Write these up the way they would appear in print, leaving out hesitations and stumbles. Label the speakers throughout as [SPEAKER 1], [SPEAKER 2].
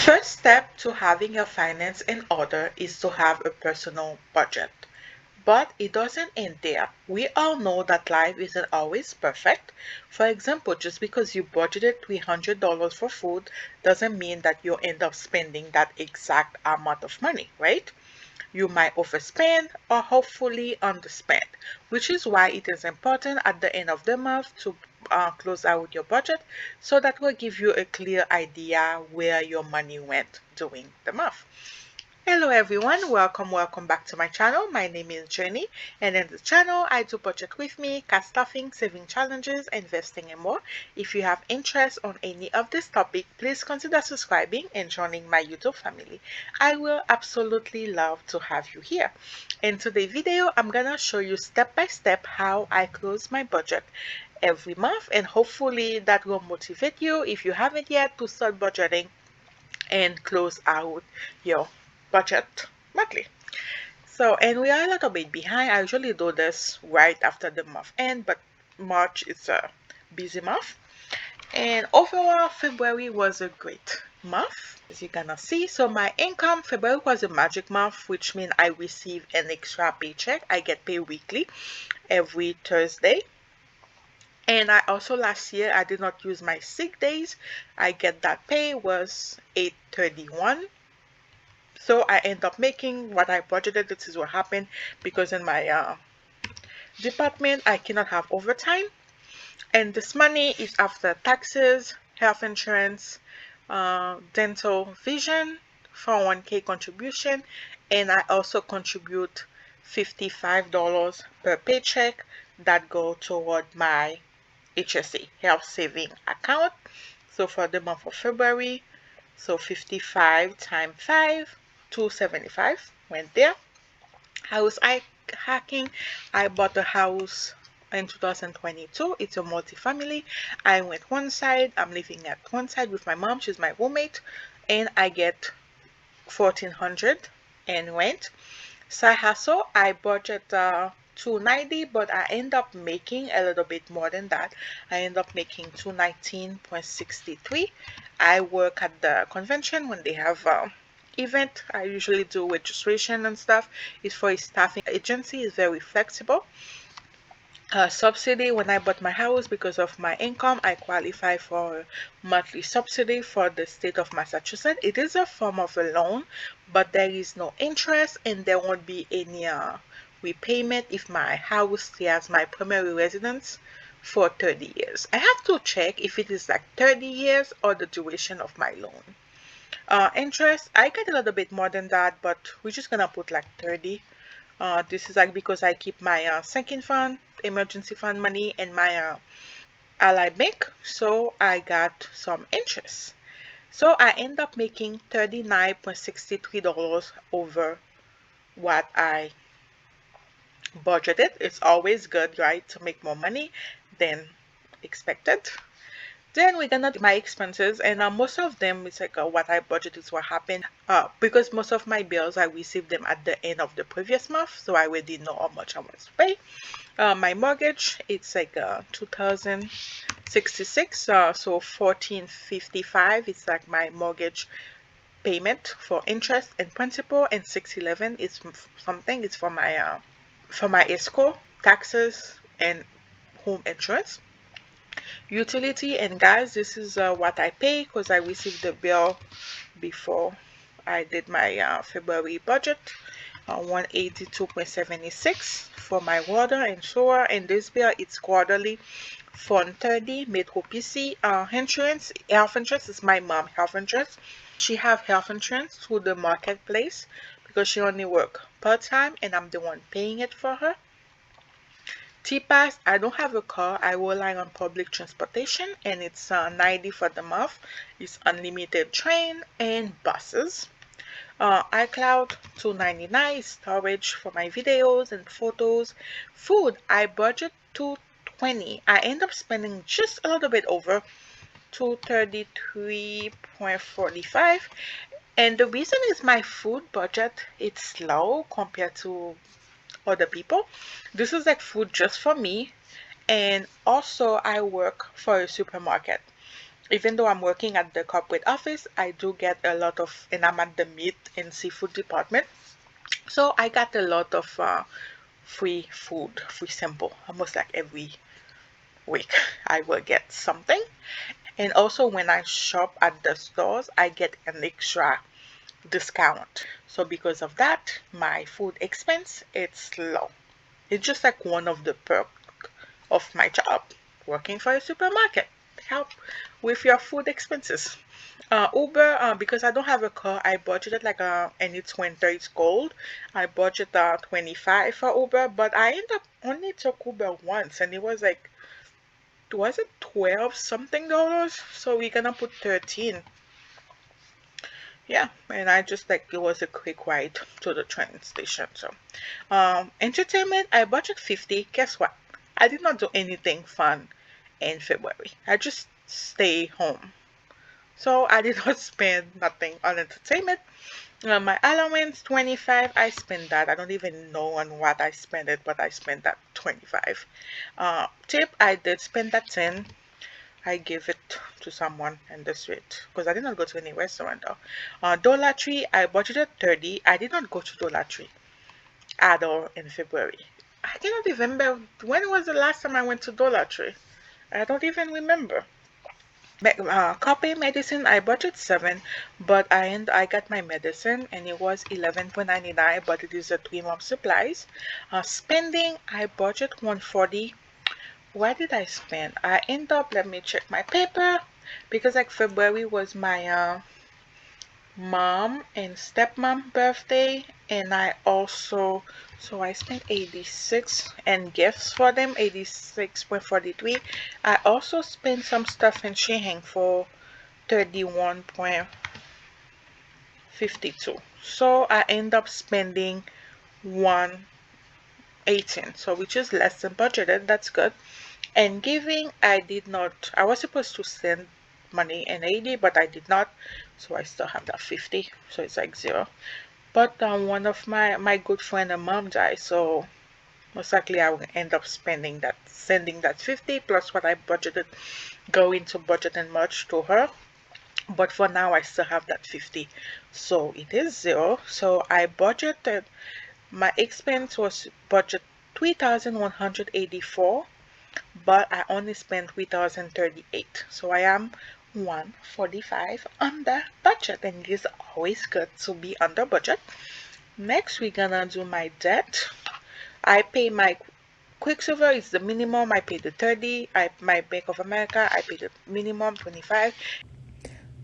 [SPEAKER 1] First step to having your finance in order is to have a personal budget. But it doesn't end there. We all know that life isn't always perfect. For example, just because you budgeted $300 for food doesn't mean that you'll end up spending that exact amount of money, right? You might overspend or hopefully underspend, which is why it is important at the end of the month to close out your budget so that will give you a clear idea where your money went during the month. Hello everyone, welcome back to my channel. My name is Jenny, and in this channel I do budget with me, cat stuffing, saving challenges, investing and more. If you have interest on any of this topic, please consider subscribing and joining my YouTube family. I will absolutely love to have you here. In today's video, I'm gonna show you step by step how I close my budget every month, and hopefully that will motivate you if you haven't yet to start budgeting and close out your budget monthly. So, and we are a little bit behind. I usually do this right after the month end, but March is a busy month. And overall, February was a great month, as you're gonna see. So my income, February was a magic month, which means I receive an extra paycheck. I get paid weekly every Thursday. And I also last year I did not use my sick days. I get that pay was 831. So I end up making what I budgeted. This is what happened because in my department I cannot have overtime, and this money is after taxes, health insurance, dental, vision, 401k contribution, and I also contribute $55 per paycheck that go toward my HSA, health saving account. So for the month of February, so 55 times 5, 275 went there. House hacking, I bought a house in 2022. It's a multi-family. I went one side, I'm living at one side with my mom, she's my roommate, and I get 1400 in rent. Side hustle, I budget 290, but I end up making a little bit more than that. I end up making 219.63. I work at the convention when they have event. I usually do registration and stuff. It's for a staffing agency. It's very flexible. Subsidy, when I bought my house, because of my income I qualify for monthly subsidy for the state of Massachusetts. It is a form of a loan, but there is no interest and there won't be any repayment if my house stays as my primary residence for 30 years. I have to check if it is like 30 years or the duration of my loan. Interest, I get a little bit more than that, but we're just gonna put like 30. This is like because I keep my sinking fund, emergency fund money, and my Ally Bank, so I got some interest. So I end up making $39.63 over what I budgeted. It's always good, right, to make more money than expected. Then we're gonna do my expenses, and most of them is like what I budget is what happened. Because most of my bills I received them at the end of the previous month, so I already know how much I want to pay. My mortgage, it's like 2066, so 1455 is like my mortgage payment for interest and principal, and 611 is something. It's for my escrow, taxes, and home insurance. Utility and gas, this is what I pay because I received the bill before I did my February budget. 182.76 for my water and sewer, and this bill it's quarterly. Fund 30 Metro PC. Insurance, health insurance is my mom health insurance. She have health insurance through the marketplace because she only work part-time and I'm the one paying it for her. T-Pass, I don't have a car. I rely on public transportation, and it's 90 for the month. It's unlimited train and buses. iCloud, $2.99, storage for my videos and photos. Food, I budget $2.20. I end up spending just a little bit over $233.45. And the reason is my food budget, it's low compared to other people. This is like food just for me, and also I work for a supermarket. Even though I'm working at the corporate office, I do get a lot of, and I'm at the meat and seafood department. So I got a lot of free food, free sample, almost like every week I will get something. And also when I shop at the stores, I get an extra discount. So because of that, my food expense it's low. It's just like one of the perks of my job, working for a supermarket. Help with your food expenses. Uber, because I don't have a car, I budgeted like and it's winter, it's cold. I budget 25 for Uber, but I end up only took Uber once, and it was like, was it 12 something dollars? So we're gonna put 13. Yeah, and I just like it was a quick ride to the train station. So, entertainment, I budget 50. Guess what? I did not do anything fun in February. I just stay home. So I did not spend nothing on entertainment. My allowance 25. I spent that. I don't even know on what I spent it, but I spent that 25. Tip, I did spend that 10. I gave it to someone in the street because I did not go to any restaurant though. Dollar Tree, I budgeted 30. I did not go to Dollar Tree at all in February. I cannot remember when was the last time I went to Dollar Tree. I don't even remember. Copy medicine, I budget 7, but I got my medicine and it was 11.99, but it is a 3 month supplies. Spending, I budget 140. What did I spend? I end up, let me check my paper, because like February was my mom and stepmom birthday, and I also, so I spent 86 and gifts for them, 86.43. I also spent some stuff in Shein for 31.52. So I end up spending 118, so which is less than budgeted. That's good. And giving, I did not, I was supposed to send money in 80, but I did not, so I still have that 50, so it's like 0. But one of my good friend and mom died, so most likely I will end up spending that, sending that 50 plus what I budgeted, go into budget and merch to her. But for now I still have that 50, so it is 0. So I budgeted, my expense was budget 3,184, but I only spent 3,038. So I am 145 under budget, and it is always good to be under budget. Next, we're gonna do my debt. I pay my Quicksilver is the minimum. I pay the 30. My Bank of America, I pay the minimum 25.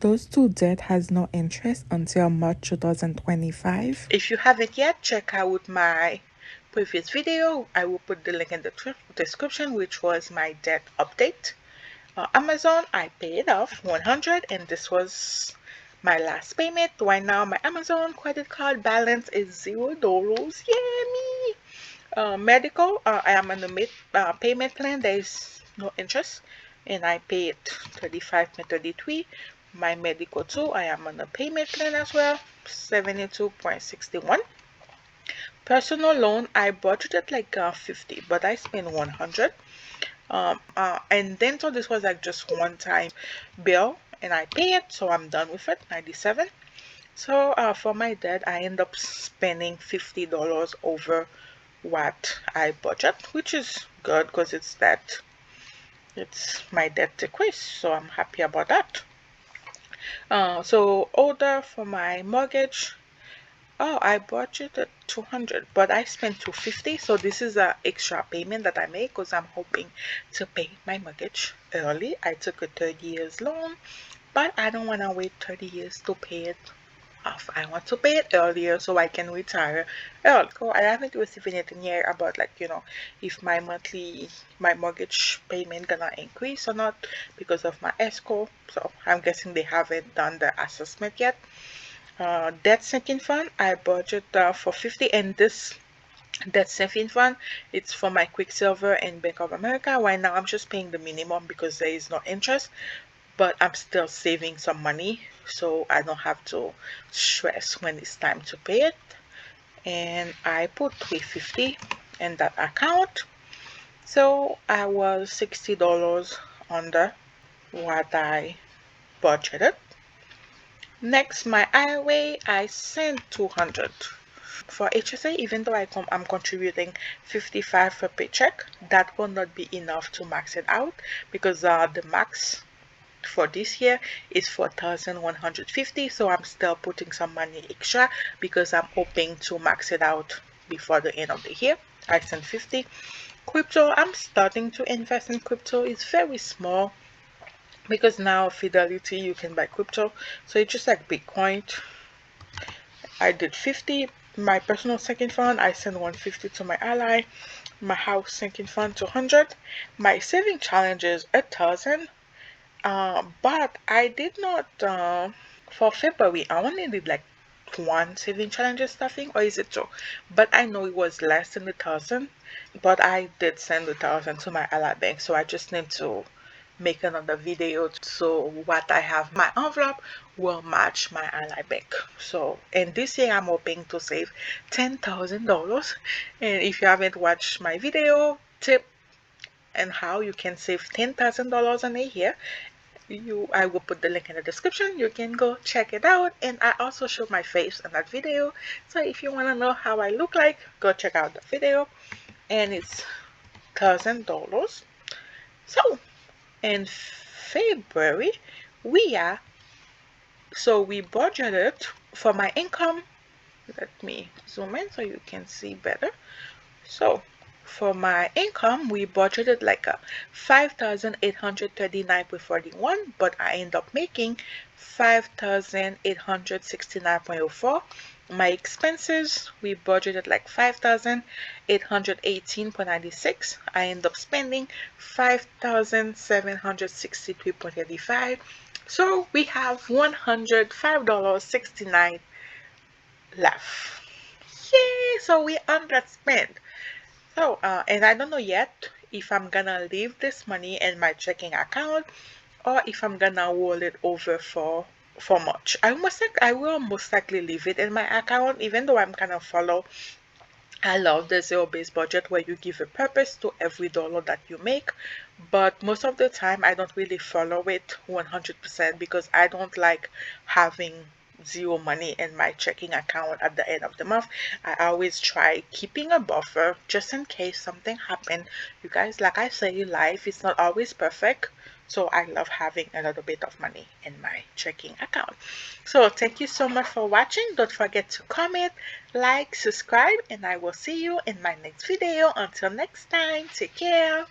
[SPEAKER 2] Those two debt has no interest until March 2025.
[SPEAKER 1] If you haven't yet, check out my previous video. I will put the link in the description, which was my debt update. Amazon, I paid off 100, and this was my last payment. Right now, my Amazon credit card balance is $0. Yeah, me. Medical, I am on a payment plan. There is no interest, and I paid 35.33. My medical too, I am on a payment plan as well, 72.61. Personal loan, I budgeted like 50, but I spent 100. And dental, this was like just one time bill, and I pay it, so I'm done with it, 97. So for my debt, I end up spending $50 over what I budget, which is good because it's my debt decrease, so I'm happy about that. So order for my mortgage. Oh, I budgeted 200, but I spent 250. So this is an extra payment that I make because I'm hoping to pay my mortgage early. I took a 30 years loan, but I don't want to wait 30 years to pay it off. I want to pay it earlier so I can retire early. So I haven't received anything yet about like, if my mortgage payment gonna increase or not because of my escrow. So I'm guessing they haven't done the assessment yet. Debt sinking fund, I budget for 50, and this debt sinking fund, it's for my Quicksilver and Bank of America. Right now I'm just paying the minimum because there is no interest, but I'm still saving some money so I don't have to stress when it's time to pay it. And I put 350 in that account, so I was $60 under what I budgeted. Next, my IRA, I sent 200. For HSA, even though I'm contributing 55 per paycheck, that will not be enough to max it out because the max for this year is 4,150. So I'm still putting some money extra because I'm hoping to max it out before the end of the year. I sent 50. Crypto, I'm starting to invest in crypto. It's very small because now Fidelity you can buy crypto, so it's just like Bitcoin. I did 50. My personal sinking fund, I sent 150 to my ally. My house sinking fund 200. My saving challenge is 1,000. But I did not for February. I only did like one saving challenge stuffing, or is it two? But I know it was less than 1,000. But I did send 1,000 to my ally bank, so I just need to make another video so what I have in my envelope will match my ally bank. So, and this year I'm hoping to save $10,000. And if you haven't watched my video tip and how you can save $10,000 in a year, I will put the link in the description. You can go check it out, and I also show my face in that video. So if you want to know how I look like, go check out the video. And it's $1,000. So in February we budgeted for my income. Let me zoom in so you can see better. So for my income we budgeted like a 5,839.41, but I end up making 5,869.04. My expenses, we budgeted like 5,818.96. I end up spending 5,763.85. So we have $105.69 left. Yay! So we underspent. So, and I don't know yet if I'm gonna leave this money in my checking account or if I'm gonna roll it over for much. I will most likely leave it in my account, even though I'm kind of follow. I love the zero-based budget where you give a purpose to every dollar that you make, but most of the time I don't really follow it 100% because I don't like having zero money in my checking account at the end of the month. I always try keeping a buffer just in case something happen. You guys, like I say, life is not always perfect. So I love having a little bit of money in my checking account. So thank you so much for watching. Don't forget to comment, like, subscribe, and I will see you in my next video. Until next time, take care.